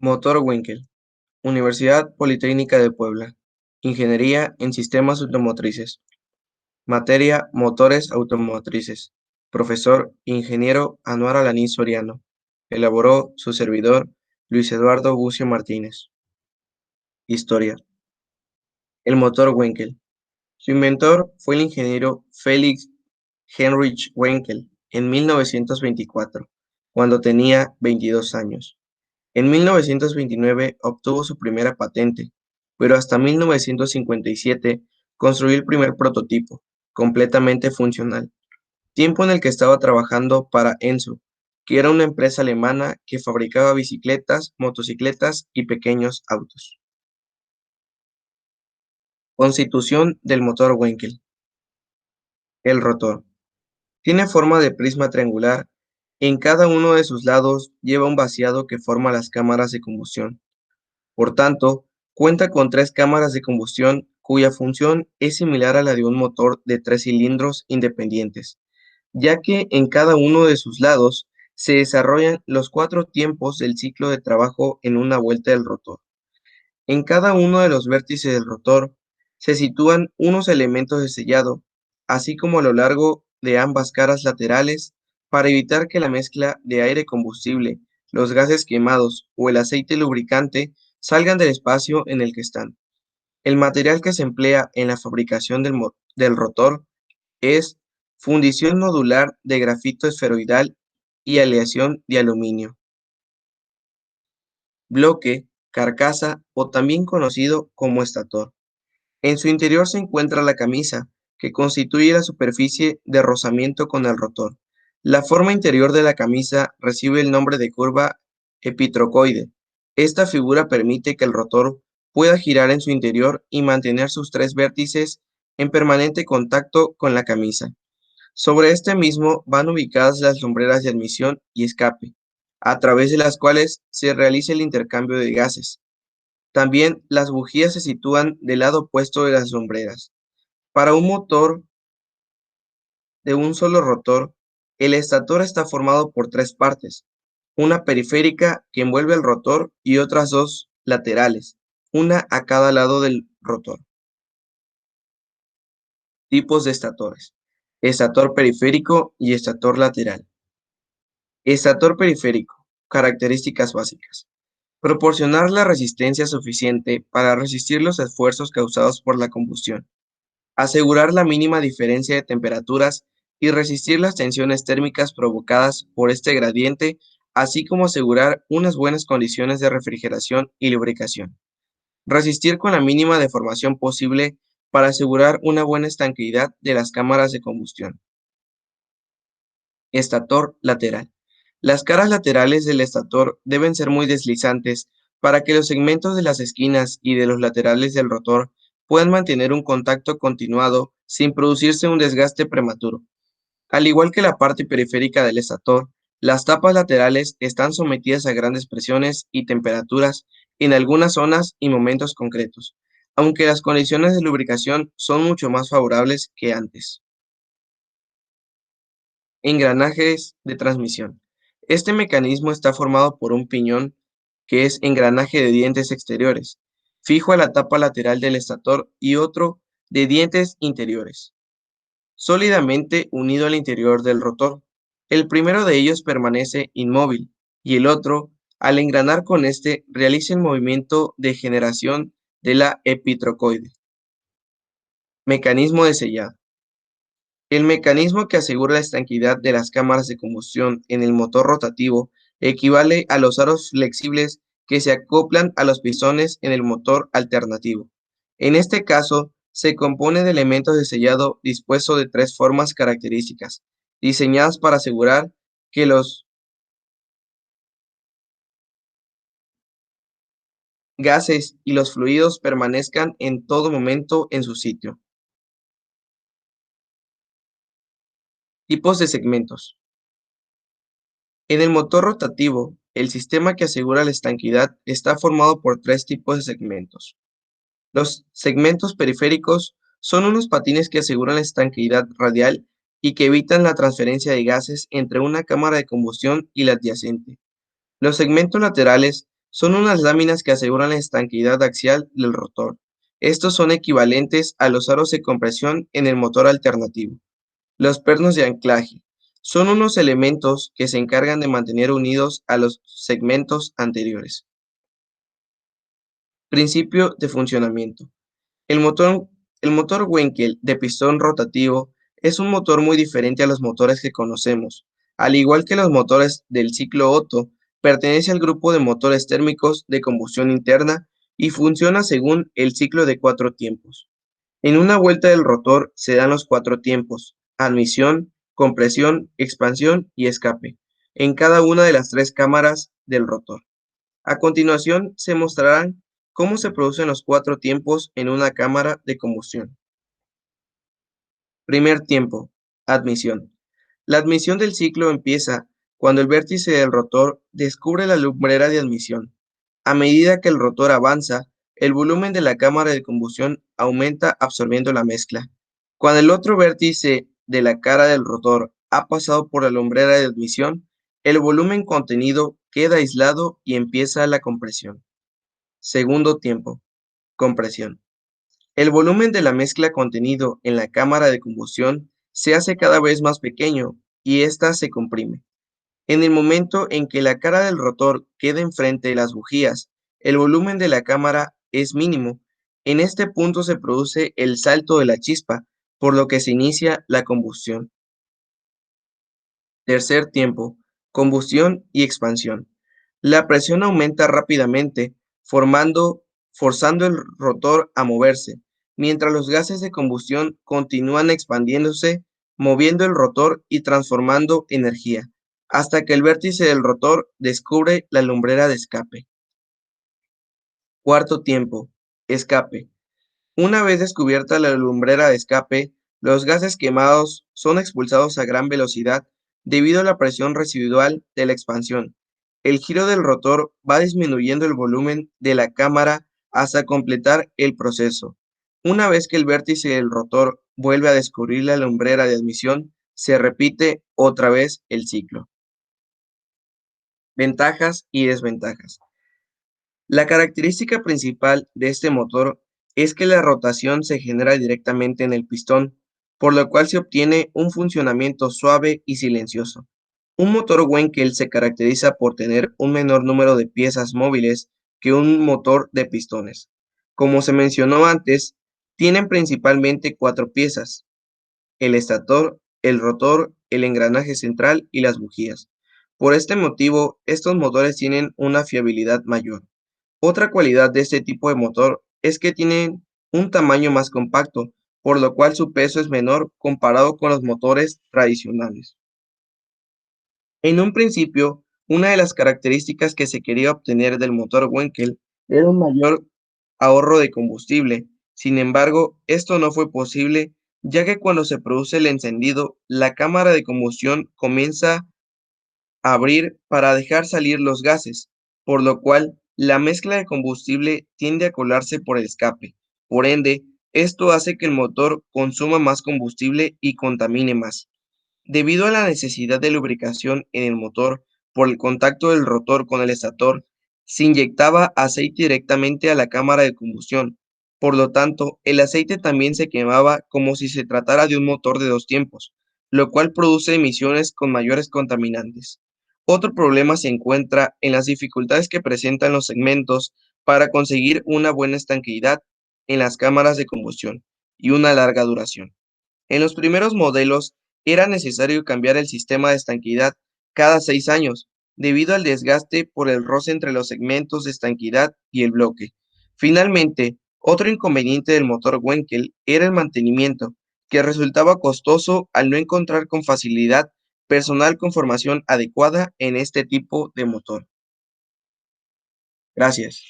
Motor Winkel, Universidad Politécnica de Puebla. Ingeniería en Sistemas Automotrices. Materia Motores Automotrices. Profesor Ingeniero Anuar Alaní Soriano. Elaboró su servidor Luis Eduardo Bucio Martínez. Historia. El motor Winkel. Su inventor fue el ingeniero Felix Heinrich Winkel en 1924, cuando tenía 22 años. En 1929 obtuvo su primera patente, pero hasta 1957 construyó el primer prototipo, completamente funcional, tiempo en el que estaba trabajando para Enzo, que era una empresa alemana que fabricaba bicicletas, motocicletas y pequeños autos. Constitución del motor Wankel. El rotor. Tiene forma de prisma triangular. En cada uno de sus lados lleva un vaciado que forma las cámaras de combustión. Por tanto, cuenta con tres cámaras de combustión cuya función es similar a la de un motor de 3 cilindros independientes, ya que en cada uno de sus lados se desarrollan los 4 tiempos del ciclo de trabajo en una vuelta del rotor. En cada uno de los vértices del rotor se sitúan unos elementos de sellado, así como a lo largo de ambas caras laterales, para evitar que la mezcla de aire-combustible, los gases quemados o el aceite lubricante salgan del espacio en el que están. El material que se emplea en la fabricación del rotor es fundición nodular de grafito esferoidal y aleación de aluminio. Bloque, carcasa o también conocido como estator. En su interior se encuentra la camisa, que constituye la superficie de rozamiento con el rotor. La forma interior de la camisa recibe el nombre de curva epitrocoide. Esta figura permite que el rotor pueda girar en su interior y mantener sus tres vértices en permanente contacto con la camisa. Sobre este mismo van ubicadas las lumbreras de admisión y escape, a través de las cuales se realiza el intercambio de gases. También las bujías se sitúan del lado opuesto de las lumbreras. Para un motor de un solo rotor, el estator está formado por tres partes, una periférica que envuelve el rotor y otras dos laterales, una a cada lado del rotor. Tipos de estatores: estator periférico y estator lateral. Estator periférico. Características básicas: proporcionar la resistencia suficiente para resistir los esfuerzos causados por la combustión, asegurar la mínima diferencia de temperaturas y resistir las tensiones térmicas provocadas por este gradiente, así como asegurar unas buenas condiciones de refrigeración y lubricación. Resistir con la mínima deformación posible para asegurar una buena estanqueidad de las cámaras de combustión. Estator lateral. Las caras laterales del estator deben ser muy deslizantes para que los segmentos de las esquinas y de los laterales del rotor puedan mantener un contacto continuado sin producirse un desgaste prematuro. Al igual que la parte periférica del estator, las tapas laterales están sometidas a grandes presiones y temperaturas en algunas zonas y momentos concretos, aunque las condiciones de lubricación son mucho más favorables que antes. Engranajes de transmisión. Este mecanismo está formado por un piñón, que es engranaje de dientes exteriores, fijo a la tapa lateral del estator, y otro de dientes interiores, sólidamente unido al interior del rotor. El primero de ellos permanece inmóvil y el otro, al engranar con este, realiza el movimiento de generación de la epitrocoide. Mecanismo de sellado. El mecanismo que asegura la estanqueidad de las cámaras de combustión en el motor rotativo equivale a los aros flexibles que se acoplan a los pistones en el motor alternativo. En este caso, se compone de elementos de sellado dispuestos de tres formas características, diseñadas para asegurar que los gases y los fluidos permanezcan en todo momento en su sitio. Tipos de segmentos. En el motor rotativo, el sistema que asegura la estanqueidad está formado por tres tipos de segmentos. Los segmentos periféricos son unos patines que aseguran la estanqueidad radial y que evitan la transferencia de gases entre una cámara de combustión y la adyacente. Los segmentos laterales Son unas láminas que aseguran la estanqueidad axial del rotor. Estos son equivalentes a los aros de compresión en el motor alternativo. Los pernos de anclaje son unos elementos que se encargan de mantener unidos a los segmentos anteriores. Principio de funcionamiento. El motor, el motor Wenkel de pistón rotativo es un motor muy diferente a los motores que conocemos. Al igual que los motores del ciclo Otto, pertenece al grupo de motores térmicos de combustión interna y funciona según el ciclo de 4 tiempos. En una vuelta del rotor se dan los 4 tiempos: admisión, compresión, expansión y escape, en cada una de las 3 cámaras del rotor. A continuación se mostrarán cómo se producen los 4 tiempos en una cámara de combustión. Primer tiempo: admisión. La admisión del ciclo empieza cuando el vértice del rotor descubre la lumbrera de admisión. A medida que el rotor avanza, el volumen de la cámara de combustión aumenta absorbiendo la mezcla. Cuando el otro vértice de la cara del rotor ha pasado por la lumbrera de admisión, el volumen contenido queda aislado y empieza la compresión. Segundo tiempo: compresión. El volumen de la mezcla contenido en la cámara de combustión se hace cada vez más pequeño y ésta se comprime. En el momento en que la cara del rotor queda enfrente de las bujías, el volumen de la cámara es mínimo. En este punto se produce el salto de la chispa, por lo que se inicia la combustión. Tercer tiempo: combustión y expansión. La presión aumenta rápidamente, forzando el rotor a moverse, mientras los gases de combustión continúan expandiéndose, moviendo el rotor y transformando energía, hasta que el vértice del rotor descubre la lumbrera de escape. Cuarto tiempo: escape. Una vez descubierta la lumbrera de escape, los gases quemados son expulsados a gran velocidad debido a la presión residual de la expansión. El giro del rotor va disminuyendo el volumen de la cámara hasta completar el proceso. Una vez que el vértice del rotor vuelve a descubrir la lumbrera de admisión, se repite otra vez el ciclo. Ventajas y desventajas. La característica principal de este motor es que la rotación se genera directamente en el pistón, por lo cual se obtiene un funcionamiento suave y silencioso. Un motor Wenkel se caracteriza por tener un menor número de piezas móviles que un motor de pistones. Como se mencionó antes, tienen principalmente 4 piezas: el estator, el rotor, el engranaje central y las bujías. Por este motivo, estos motores tienen una fiabilidad mayor. Otra cualidad de este tipo de motor es que tienen un tamaño más compacto, por lo cual su peso es menor comparado con los motores tradicionales. En un principio, una de las características que se quería obtener del motor Wenkel era un mayor ahorro de combustible. Sin embargo, esto no fue posible, ya que cuando se produce el encendido, la cámara de combustión comienza abrir para dejar salir los gases, por lo cual la mezcla de combustible tiende a colarse por el escape. Por ende, esto hace que el motor consuma más combustible y contamine más. Debido a la necesidad de lubricación en el motor por el contacto del rotor con el estator, se inyectaba aceite directamente a la cámara de combustión. Por lo tanto, el aceite también se quemaba como si se tratara de un motor de 2 tiempos, lo cual produce emisiones con mayores contaminantes. Otro problema se encuentra en las dificultades que presentan los segmentos para conseguir una buena estanqueidad en las cámaras de combustión y una larga duración. En los primeros modelos era necesario cambiar el sistema de estanqueidad cada 6 años, debido al desgaste por el roce entre los segmentos de estanqueidad y el bloque. Finalmente, otro inconveniente del motor Wenkel era el mantenimiento, que resultaba costoso al no encontrar con facilidad personal con formación adecuada en este tipo de motor. Gracias.